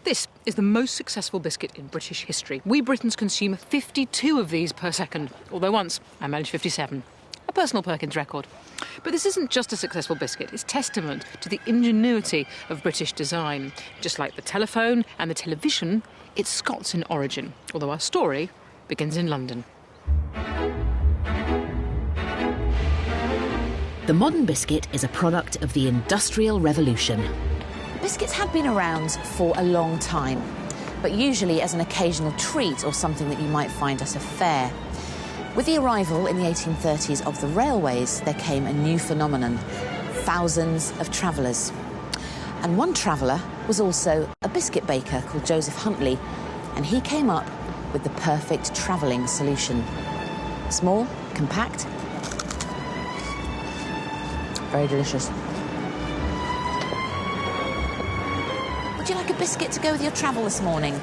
This is the most successful biscuit in British history. We Britons consume 52 of these per second, although once I managed 57. A personal Perkins record. But this isn't just a successful biscuit, it's testament to the ingenuity of British design. Just like the telephone and the television, it's Scots in origin, although our story begins in London. The modern biscuit is a product of the Industrial Revolution. Biscuits had been around for a long time, but usually as an occasional treat or something that you might find at a fair. With the arrival in the 1830s of the railways, there came a new phenomenon: thousands of travellers. And one traveller was also a biscuit baker called Joseph Huntley, and he came up with the perfect travelling solution. Small, compact, very delicious. Would you like a biscuit to go with your travel this morning?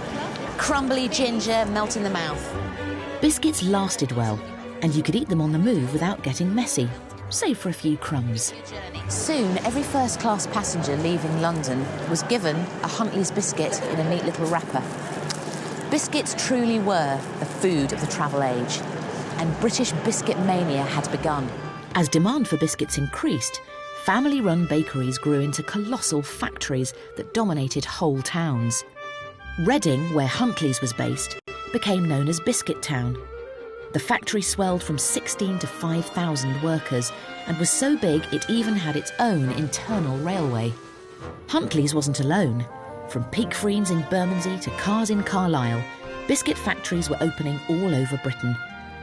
Crumbly ginger, melt in the mouth. Biscuits lasted well, and you could eat them on the move without getting messy, save for a few crumbs. Soon, every first-class passenger leaving London was given a Huntley's biscuit in a neat little wrapper. Biscuits truly were the food of the travel age, and British biscuit mania had begun. As demand for biscuits increased, family-run bakeries grew into colossal factories that dominated whole towns. Reading, where Huntley's was based, became known as Biscuit Town. The factory swelled from 16 to 5,000 workers and was so big it even had its own internal railway. Huntley's wasn't alone. From Peakfreens in Bermondsey to Cars in Carlisle, biscuit factories were opening all over Britain,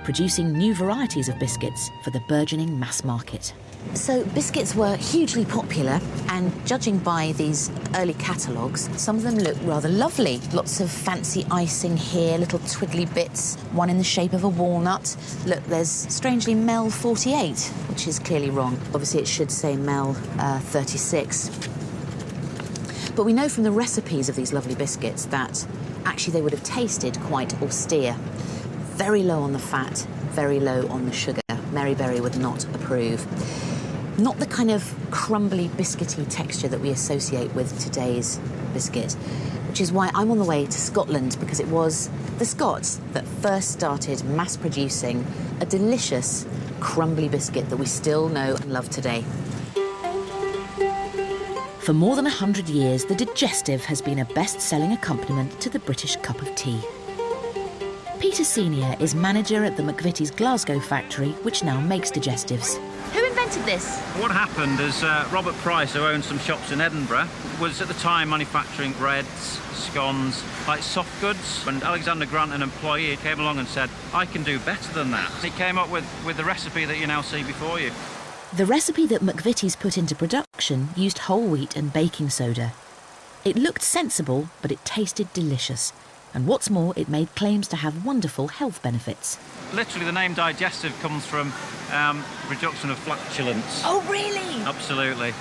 producing new varieties of biscuits for the burgeoning mass market. So biscuits were hugely popular, and judging by these early catalogues, some of them look rather lovely. Lots of fancy icing here, little twiddly bits, one in the shape of a walnut. Look, there's strangely Mel 48, which is clearly wrong. Obviously it should say Mel 36. But we know from the recipes of these lovely biscuits that actually they would have tasted quite austere. Very low on the fat, very low on the sugar. Mary Berry would not approve. Not the kind of crumbly, biscuity texture that we associate with today's biscuit, which is why I'm on the way to Scotland, because it was the Scots that first started mass-producing a delicious, crumbly biscuit that we still know and love today. For more than 100 years, the Digestive has been a best-selling accompaniment to the British cup of tea. Peter Senior is manager at the McVitie's Glasgow factory, which now makes Digestives. Who invented this? What happened is Robert Price, who owned some shops in Edinburgh, was at the time manufacturing breads, scones, like soft goods. And Alexander Grant, an employee, came along and said, I can do better than that. He came up with the recipe that you now see before you. The recipe that McVitie's put into production used whole wheat and baking soda. It looked sensible, but it tasted delicious. And what's more, it made claims to have wonderful health benefits. Literally, the name digestive comes from reduction of flatulence. Oh, really? Absolutely.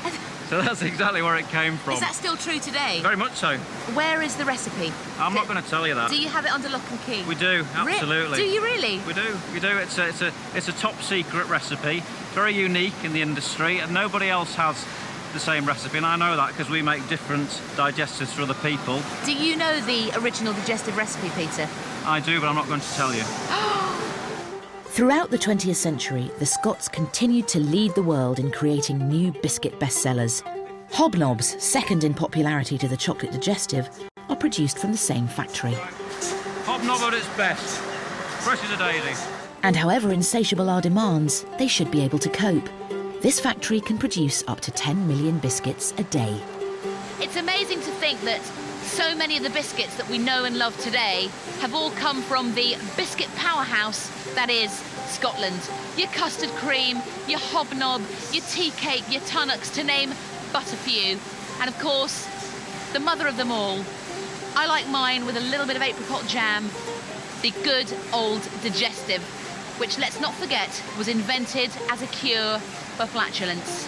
So that's exactly where it came from. Is that still true today? Very much so. Where is the recipe? I'm not going to tell you that. Do you have it under lock and key? We do, absolutely. Do you really? We do. It's a top secret recipe, very unique in the industry, and nobody else has the same recipe, and I know that because we make different digestives for other people. Do you know the original digestive recipe, Peter? I do, but I'm not going to tell you. Throughout the 20th century, the Scots continued to lead the world in creating new biscuit bestsellers. Hobnobs, second in popularity to the chocolate digestive, are produced from the same factory. Hobnob at its best. Fresh as a daisy. And however insatiable our demands, they should be able to cope. This factory can produce up to 10 million biscuits a day. It's amazing to think that so many of the biscuits that we know and love today have all come from the biscuit powerhouse that is Scotland. Your custard cream, your hobnob, your tea cake, your tunnocks, to name but a few. And of course, the mother of them all. I like mine with a little bit of apricot jam, the good old digestive, which, let's not forget, was invented as a cure for flatulence.